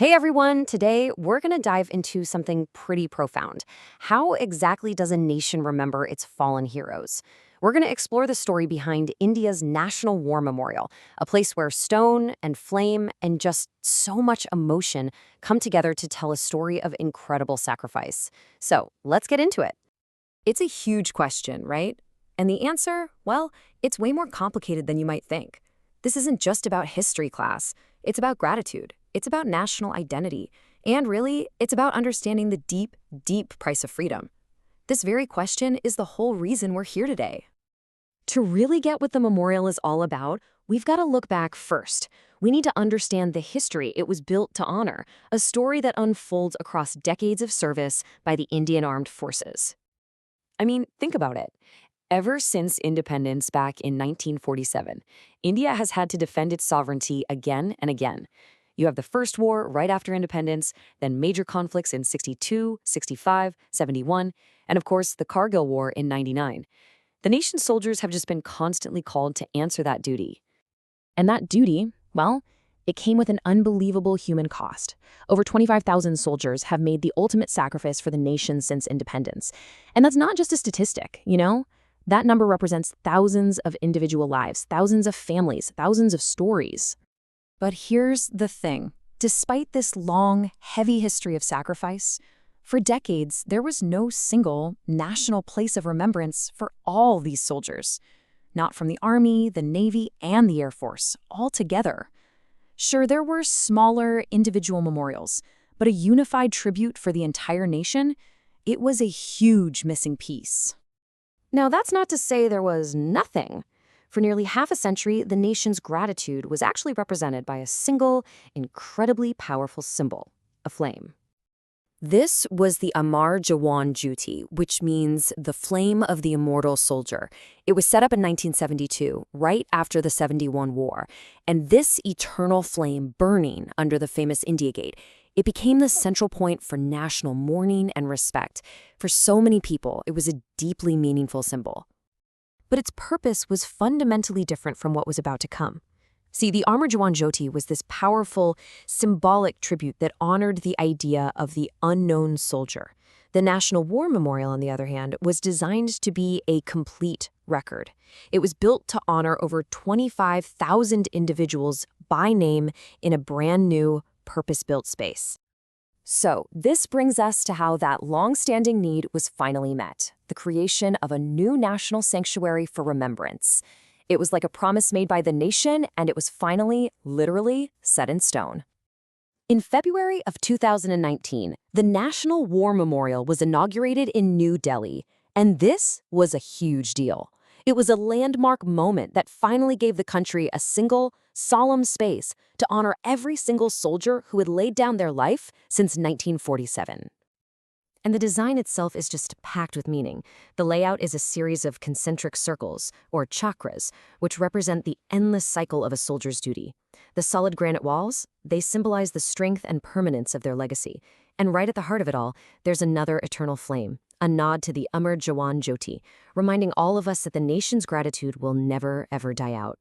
Hey everyone, today we're going to dive into something pretty profound. How exactly does a nation remember its fallen heroes? We're going to explore the story behind India's National War Memorial, a place where stone and flame and just so much emotion come together to tell a story of incredible sacrifice. So let's get into it. It's a huge question, right? And the answer, well, it's way more complicated than you might think. This isn't just about history class. It's about gratitude. It's about national identity. And really, it's about understanding the deep, deep price of freedom. This very question is the whole reason we're here today. To really get what the memorial is all about, we've got to look back first. We need to understand the history it was built to honor, a story that unfolds across decades of service by the Indian Armed Forces. I mean, think about it. Ever since independence back in 1947, India has had to defend its sovereignty again and again. You have the First War right after independence, then major conflicts in 62, 65, 71, and of course the Kargil War in 99. The nation's soldiers have just been constantly called to answer that duty. And that duty, well, it came with an unbelievable human cost. Over 25,000 soldiers have made the ultimate sacrifice for the nation since independence. And that's not just a statistic, you know? That number represents thousands of individual lives, thousands of families, thousands of stories. But here's the thing. Despite this long, heavy history of sacrifice, for decades, there was no single national place of remembrance for all these soldiers. Not from the Army, the Navy, and the Air Force, all together. Sure, there were smaller individual memorials, but a unified tribute for the entire nation, it was a huge missing piece. Now, that's not to say there was nothing. For nearly half a century, the nation's gratitude was actually represented by a single, incredibly powerful symbol, a flame. This was the Amar Jawan Jyoti, which means the flame of the immortal soldier. It was set up in 1972, right after the 71 War, and this eternal flame burning under the famous India Gate, it became the central point for national mourning and respect. For so many people, it was a deeply meaningful symbol. But its purpose was fundamentally different from what was about to come. See, the Amar Jawan Jyoti was this powerful, symbolic tribute that honored the idea of the unknown soldier. The National War Memorial, on the other hand, was designed to be a complete record. It was built to honor over 25,000 individuals by name in a brand new, purpose-built space. So, this brings us to how that long-standing need was finally met, the creation of a new national sanctuary for remembrance. It was like a promise made by the nation, and it was finally, literally, set in stone. In February of 2019, the National War Memorial was inaugurated in New Delhi, and this was a huge deal. It was a landmark moment that finally gave the country a single, solemn space to honor every single soldier who had laid down their life since 1947. And the design itself is just packed with meaning. The layout is a series of concentric circles, or chakras, which represent the endless cycle of a soldier's duty. The solid granite walls, they symbolize the strength and permanence of their legacy. And right at the heart of it all, there's another eternal flame, a nod to the Amar Jawan Jyoti, reminding all of us that the nation's gratitude will never, ever die out.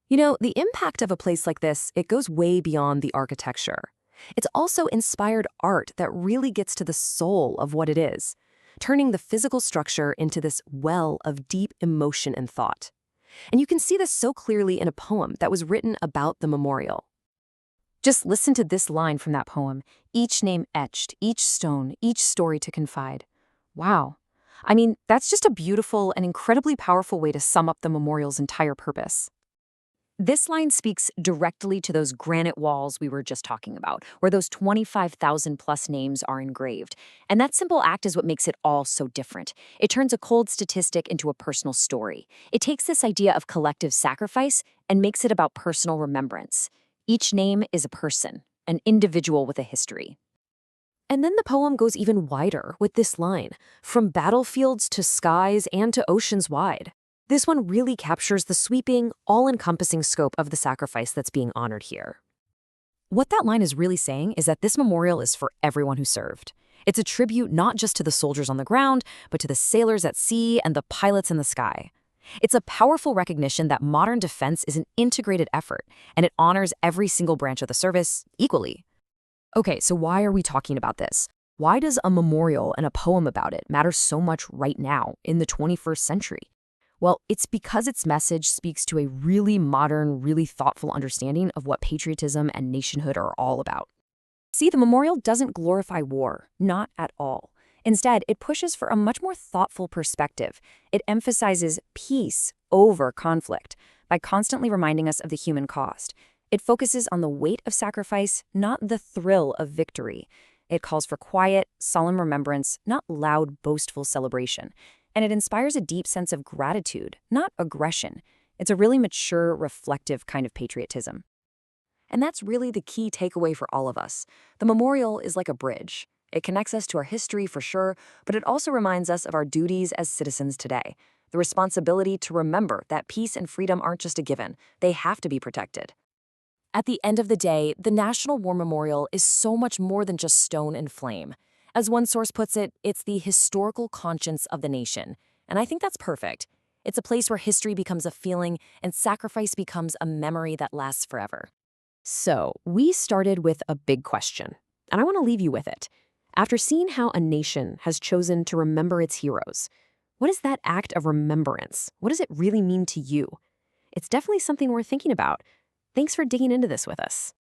You know, the impact of a place like this, it goes way beyond the architecture. It's also inspired art that really gets to the soul of what it is, turning the physical structure into this well of deep emotion and thought. And you can see this so clearly in a poem that was written about the memorial. Just listen to this line from that poem, each name etched, each stone, each story to confide. Wow. I mean, that's just a beautiful and incredibly powerful way to sum up the memorial's entire purpose. This line speaks directly to those granite walls we were just talking about, where those 25,000 plus names are engraved. And that simple act is what makes it all so different. It turns a cold statistic into a personal story. It takes this idea of collective sacrifice and makes it about personal remembrance. Each name is a person, an individual with a history. And then the poem goes even wider with this line, from battlefields to skies and to oceans wide. This one really captures the sweeping, all-encompassing scope of the sacrifice that's being honored here. What that line is really saying is that this memorial is for everyone who served. It's a tribute not just to the soldiers on the ground, but to the sailors at sea and the pilots in the sky. It's a powerful recognition that modern defense is an integrated effort, and it honors every single branch of the service equally. Okay, so why are we talking about this? Why does a memorial and a poem about it matter so much right now in the 21st century? Well, it's because its message speaks to a really modern, really thoughtful understanding of what patriotism and nationhood are all about. See, the memorial doesn't glorify war, not at all. Instead, it pushes for a much more thoughtful perspective. It emphasizes peace over conflict by constantly reminding us of the human cost. It focuses on the weight of sacrifice, not the thrill of victory. It calls for quiet, solemn remembrance, not loud, boastful celebration. And it inspires a deep sense of gratitude, not aggression. It's a really mature, reflective kind of patriotism. And that's really the key takeaway for all of us. The memorial is like a bridge. It connects us to our history for sure, but it also reminds us of our duties as citizens today. The responsibility to remember that peace and freedom aren't just a given, they have to be protected. At the end of the day, the National War Memorial is so much more than just stone and flame. As one source puts it, it's the historical conscience of the nation. And I think that's perfect. It's a place where history becomes a feeling and sacrifice becomes a memory that lasts forever. So, we started with a big question, and I want to leave you with it. After seeing how a nation has chosen to remember its heroes, what is that act of remembrance? What does it really mean to you? It's definitely something worth thinking about. Thanks for digging into this with us.